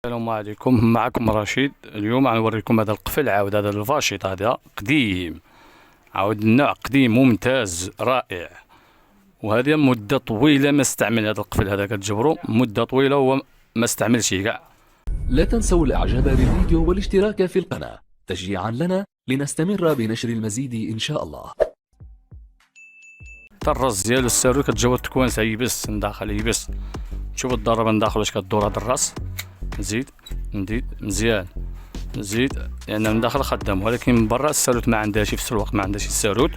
السلام عليكم، معكم رشيد. اليوم غنوريكم هذا القفل. عاود هذا الفاشيط هذا قديم، عاود النوع قديم ممتاز رائع، وهذه مدة طويلة ما استعمل هذا القفل هذا. كتجبروا مدة طويلة هو ما استعملش كاع. لا تنسوا الاعجاب بالفيديو والاشتراك في القناة تشجيعا لنا لنستمر بنشر المزيد ان شاء الله. حتى الراس ديالو السارو كتجبر تكوانس يبس من داخل يبس. شوف الضربة من داخل واش كدور هذا الراس. نزيد مزيان، نزيد لان من داخل خدام، ولكن من برا الساروت ما عندهاش في نفس الوقت، ما عندهاش الساروت.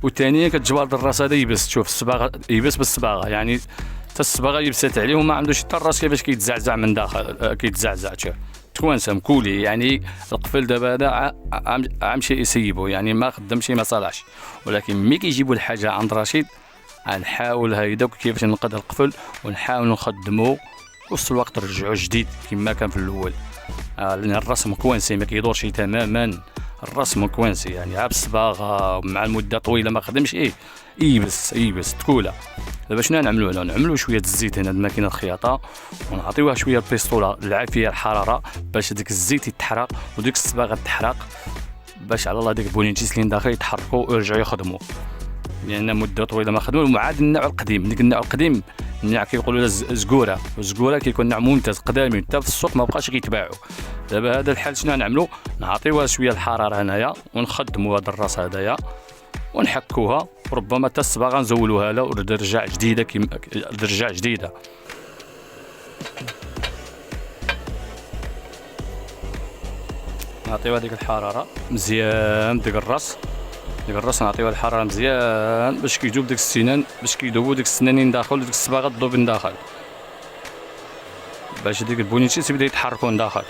والثانيه كتجبر الراس هذا يبس. شوف الصباغه يبس بالصباغه، يعني حتى الصباغه يبست عليه وما عندوش حتى الراس كيفاش كيتزعزع من داخل. كيتزعزع شوف تكوانسه مكولي. يعني القفل دابا هذا عام شي يسيبو، يعني ما خدمش ما صالحش. ولكن ملي كيجيبوا الحاجه عند رشيد غنحاول هيدا كيفاش نقاد القفل ونحاول نخدمو وسط الوقت نرجعو جديد كما كان في الاول. لان الرسم كوانسي ما كيدورش تماما. الرسم كوانسي يعني عاب الصباغه مع المده طويله ما خدمش يبس تكوله. دابا شنو نعملو هنا؟ نعملو شويه الزيت هنا الماكينه الخياطه، ونعطيوها شويه البيستوله نلعب فيها الحراره باش ديك الزيت يتحرق وديك الصباغه تحرق، باش على الله ديك البولينتيس اللي داخل يتحركوا ويرجعوا يخدموا. لان مده طويله ما خدموا. وعاد النوع القديم، ديك النوع القديم النوع كيقولوا له زكوره، والزكوره كيكون نوع ممتاز قدامي حتى في السوق ما بقاش كيتباعوا. دابا هذا الحال شنو نعملوا؟ نعطيوها شويه الحراره هنايا ونخدموا هذا الراس هذايا ونحكوها، وربما حتى الصباغه نزولوها له وترجع جديده ترجع جديده. نعطيوها ديك الحراره مزيان. ديك الراس نعطيوها الحراره مزيان باش كيذوب ديك السنان، باش كيذوبوا ديك السنانين داخل وديك الصباغه تذوب من داخل، باش ديك البونيتيس يبدا يتحركوا من داخل.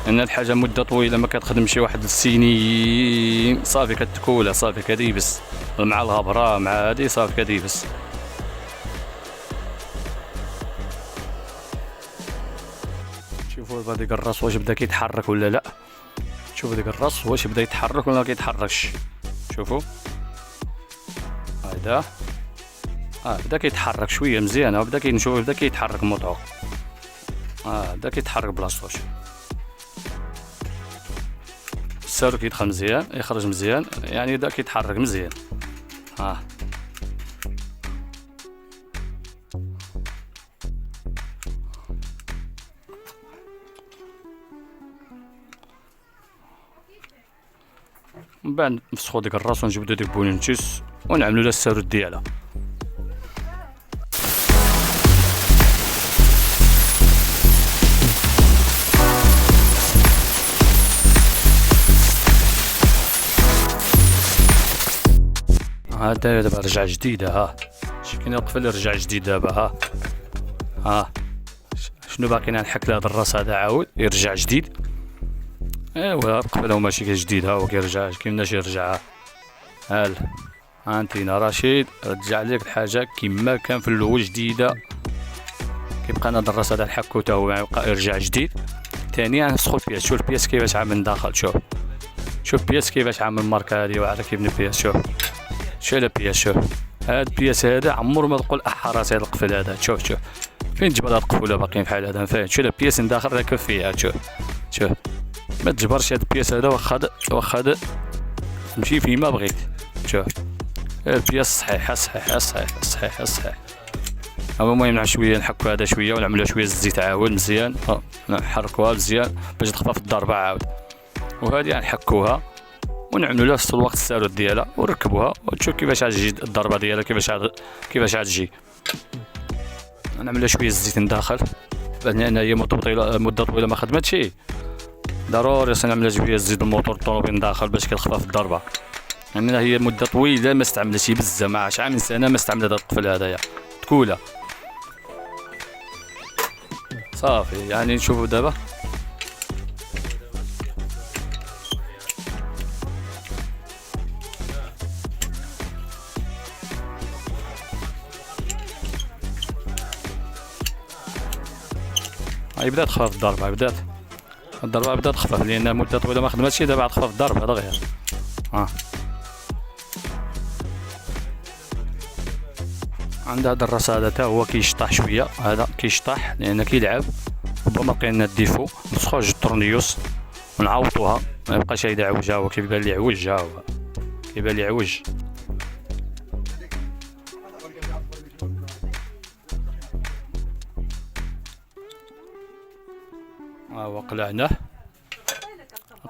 لان الحاجه مده طويله ما كتخدمش واحد السنين صافي كتكوله، صافي كديبس مع الغبره مع هادي صافي كديبس. شوفوا هذيك الراس واش بدا كيتحرك ولا لا. شوفوا ديك الراس واش بدا يتحرك ولا ما كيتحركش. شوفوا هذا بدا كيتحرك شويه مزيان، بدا كنشوف بدا كيتحرك موطور. بدا كيتحرك بلاصتو. السارو كيدخل مزيان يخرج مزيان، يعني بدا كيتحرك مزيان. من بعد نفسخو ديك الراس ونجبدو ديك بولينتيس ونعملو لها الساروت ديالها. هذا دابا رجع جديده. شكينا القفل رجع جديد دابا. شنو باقي نحك لهذا الراس هذا عاود يرجع جديد. ايوا القفل هو ماشي جديد، هو كيرجع كيفاش يرجع. انتينا رشيد رجع لك الحاجه كما كان في الاول جديده. كيبقى هذا الراس هذا نحكو حتى هو يبقى يرجع جديد. ثانيا نسخو البياس. شوف البياس كيفاش عامل من داخل. شوف البياس كيفاش عامل الماركه هذه واعره كيف البياس. شوف البياس. شوف هاد البياس هذا عمر ما تقول احرس هذا القفل هذا. شوف فين تجبر هاد القفوله باقيين بحال هذا فاهم. شوف البياس من داخل راكب فيها. شوف ما تجبرش هاد البياس هذا واخا تمشي فيما بغيت. شوف البياس صحيحه. المهم نعمل شويه نحكو هذا شويه ونعملوا شويه الزيت عاود مزيان. نحركوها مزيان باش تخفف الضربه عاود. وهذه نحكوها ونعملوا لها في الوقت الساروت ديالها ونركبوها وتشوف كيفاش غتجي الضربه ديالها كيفاش غتجي. نعملوا شويه الزيت من داخل لان هي مده طويله ما خدمتش. ضروري نعمل شويه الزيت الموتور الطوموبيل من داخل باش كتخفف الضربه. يعني هي مده طويله ما استعملتش بزاف، ما عادش عام سنه ما استعمل هذا القفل هذايا تكوله صافي. يعني نشوفوا دابا بدات تخفف الضربه. الضربه بدات تخفف لان مده طويله ما خدمتش. دابا عاد تخفف الضربه دغيا. عند هذا الراس هذا تا هو كيشطح شويه، هذا كيشطح لان كيلعب، ربما لقينا لنا الديفو نسخو جوج طورنيوس ونعوضوها ما يبقاش هيدا عوج. ها هو كيبان لي عوج، ها هو كيبان لي عوج. ها هو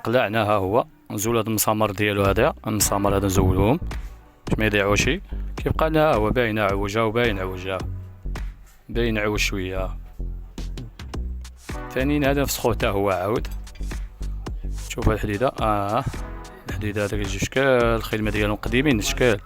قلعناه ها هو نزول هاد المسامر ديالو، هذا المسامر هذا نزولوهم باش ما يضيعو شي. كيبقى لنا ها هو باين عوج، باين عوج، باين عوج شويه. ثانيا هذا نفسخوه تا هو عاود. شوف الحديده، الحديده هذا كيجي شكال، الخدمه ديالهم قديمين شكال.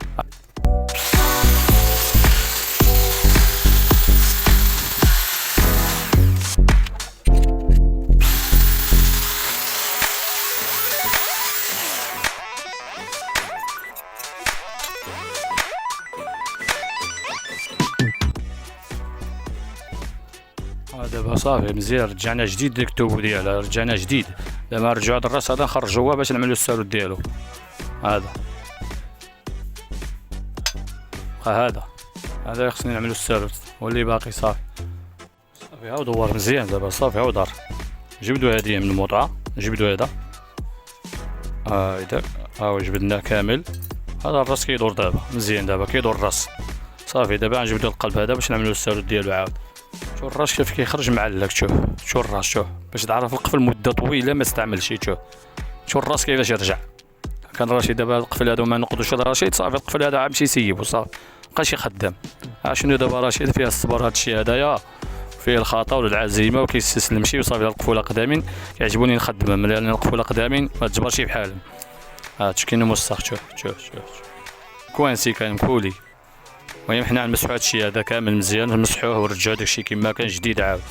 دابا صافي مزيان، رجعنا جديد ديك التوبو ديالها، رجعنا جديد. دابا نرجعو هاد الراس هذا نخرجوه باش نعملو السالوت ديالو. هذا خصني نعملو السالوت، واللي باقي صافي عاود دور مزيان. دابا صافي عاود دار، جبدو هادي من الموطعة، جبدو هذا هيدا هاو جبدناه كامل. هذا الراس كيدور دابا مزيان، دابا كيدور الراس صافي. دابا نجبدو القلب هذا باش نعملو السالوت ديالو عاود. شوف الراس كيف كيخرج معلق، شوف الراس، شوف باش تعرف القفل مده طويله ما استعملش. شوف الراس كيفاش يرجع. كان رشيد دابا القفل هذا ما نقدوش على رشيد صافي، القفل هذا عاد يسيبو صافي مابقاش يخدم. شنو دابا رشيد فيها الصبر، هادشي هدايا فيه الخطا والعزيمه وكيستسلمش وصافي. القفوله قدامين كيعجبوني نخدمهم، لان القفوله قدامين ما تجبرش بحالهم. هادشي كاين موسخ، شوف كوانسي كان مكولي. المهم حنا نمسحو هادشي هذا كامل مزيان، نمسحوه ونرجعو داكشي كيما كان جديد عاود.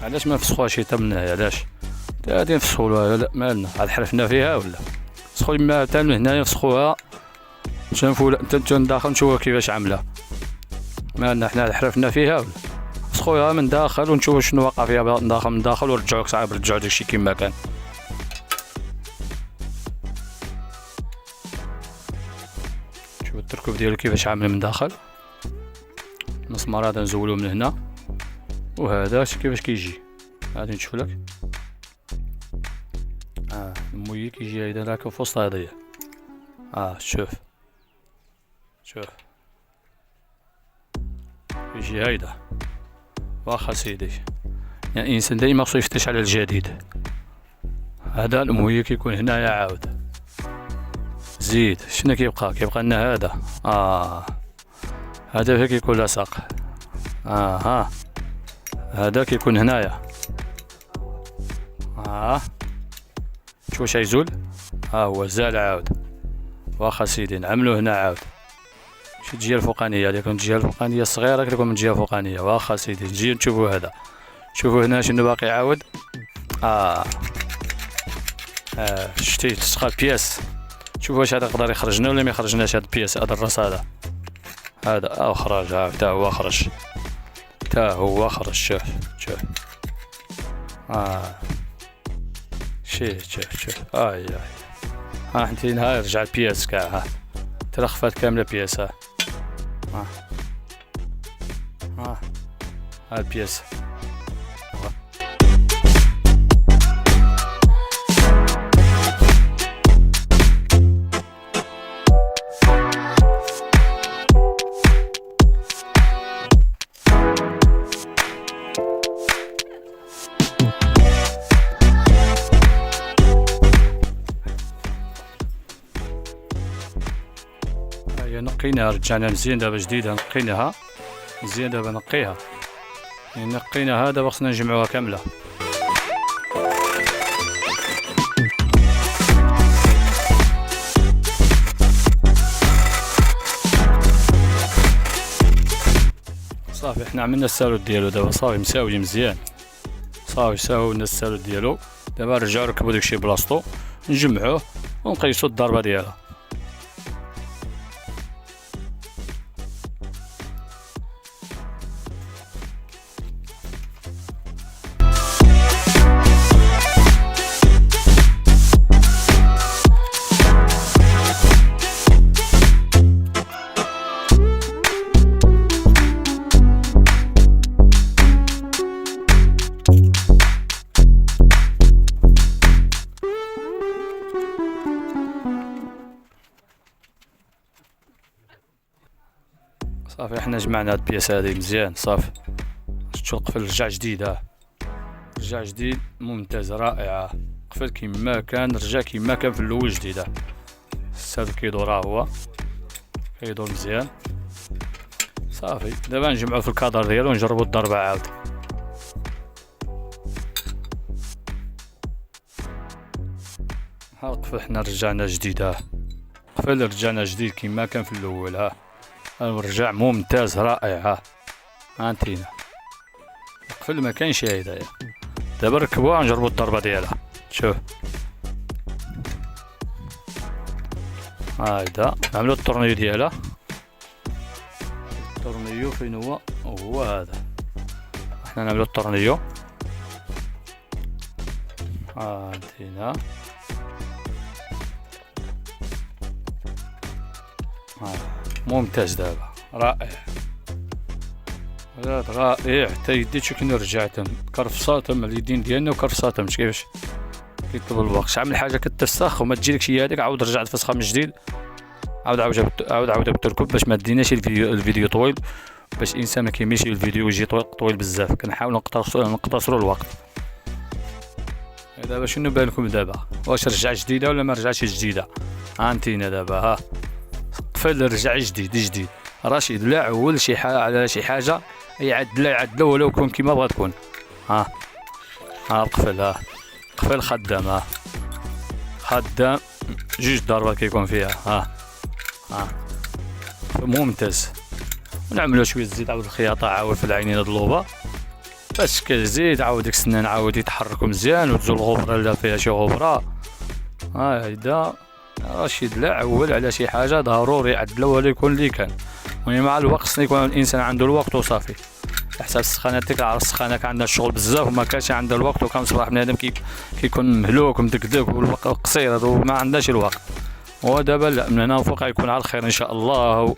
علاش ما نفسخوهاش حتى من هنايا؟ علاش غادي نفسخوها؟ لا مالنا، عاد حرفنا فيها ولا نفسخو ما حتى من هنايا نفسخوها. شنفو انت داخل نشوفو كيفاش عامله، مالنا حنا حرفنا فيها ولا نفسخوها من داخل ونشوفو شنو واقع فيها من داخل ونرجعوك صعيب، نرجعو داكشي كيما كان. شوف التركب ديالو كيفاش عامل من داخل. المسمار هذا نزولوه من هنا، وهذا كيفاش كيجي غادي نشوف لك. الموي كيجي هيدا راكب في وسط هادية. شوف يجي هيدا. واخا سيدي، يعني الانسان دايما خصو يفتش على الجديد. هذا الموي كيكون هنايا عاود. زيد شنو كيبقى لنا هذا. هذا فين كيكون لاصق. هذا كيكون هنايا. شو واش يزول. هو زال عاود. واخا سيدي نعملو هنا عاود. شي الجهه الفوقانيه، هذيك الجهه الفوقانيه الصغيره كتكون من الجهه الفوقانيه. واخا سيدي نجي نشوفو هذا. شوفو هنا شنو باقي عاود. شتي تسخى بياس. شوفو واش هذا يقدر يخرجنا ولا ما يخرجناش. هذا البياس، هذا الراس هذا خرج. تا هو خرج. شوف شوف حنتي هاي رجع البياس كاع. تلخفات كامله بياس. ها البياس. نقيناها رجعنا مزيان. دابا جديدة نقيناها مزيان. دابا نقيها نقيناها. دابا خصنا نجمعوها كاملة. صافي حنا عملنا السالوت ديالو. دابا صافي مساوي مزيان. صافي ساوينا السالوت ديالو. دابا نرجعو نركبو داكشي بلاصتو، نجمعوه ونقيسو الضربة ديالها. صافي حنا جمعنا هاد البياس هادي مزيان صافي. شفتو القفل رجع جديد، رجع جديد ممتاز رائع. قفل كيما كان، رجع كيما كان في الاول جديد. السادس كيدور هو كيدور مزيان صافي. دابا نجمعو في الكادر ديالو ونجربو الضربة عاود. ها القفل حنا رجعنا جديد، قفل رجعنا جديد كيما كان في الاول. رجع ممتاز رائع. هانتينا القفل ما كاينش هدايا. دابا ركبوها ونجربو الضربة ديالها. شوف هايدا نعملو الطورنيو ديالها. الطورنيو فين هو؟ هو هذا. حنا نعملو الطورنيو. هانتينا ممتاز دابا رائع. رائع حتى يدي شوف كي رجعتهم كرفصاتهم اليدين ديالنا وكرفصاتهم كيفاش كيطلب الوقت. شحال من حاجه كتفسخ وما تجيلكش هي هذيك عاود رجع تفسخها من جديد. عاود بالتركب باش ما ديناش الفيديو طويل، باش الانسان ما كيميلش الفيديو يجي طويل بزاف. كنحاول نقتصروا الوقت. دابا شنو بالكم دابا؟ واش رجع جديده ولا ما رجعش جديده؟ هانتينا دابا قفل رجع جديد. رشيد لا عول شي حاجه على شي حاجه يعدلو ولو كون كيما بغا تكون. القفل قفل خدام. خدام جوج ضربات كيكون فيها. ممتاز. نعملو شويه زيت عاود الخياطه عاود في العينين هاد اللوبه باش كزيد عاود ديك السنان عاود يتحركوا مزيان وتزول الغبره الا فيها شي غبره. هيدا رشيد لا عول على شي حاجه ضروري يعدلو ولا يكون اللي كان. مع الوقت خصني يكون الانسان عنده الوقت وصافي. حسب السخانات عرف السخانه كان عندنا الشغل بزاف وما كانش عندها الوقت، وكان صباح بنادم كيكون مهلوك ومدكدك والوقت قصير وما عندناش الوقت. ودابا لا، من هنا وفوق يكون على الخير ان شاء الله.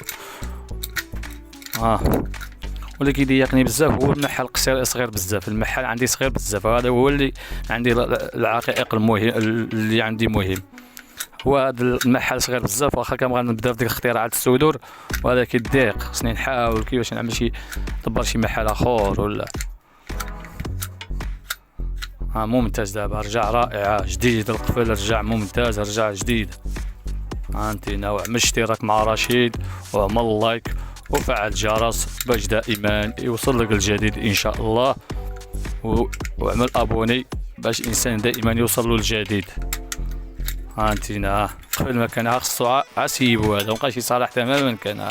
واللي كيضيقني بزاف هو المحل صغير بزاف. المحل عندي صغير بزاف، هذا هو اللي عندي العائق المهم اللي عندي مهم. هو هذا المحل صغير بزاف، واخا كنبغي نبدا في ديك اختراعات السودور وهذا كيضيق. خصني نحاول كيفاش نعمل ندبر شي محل اخر ولا. ممتاز دابا رجع رائع جديد. القفل رجع ممتاز رجع جديد. هانتينا واعمل اشتراك مع رشيد واعمل لايك وفعل الجرس باش دائما يوصل لك الجديد ان شاء الله، واعمل ابوني باش الانسان دائما يوصل له الجديد. هانتينا قبل ما كان خصو عسيبو هذا مابقاش يصالح تماما كان.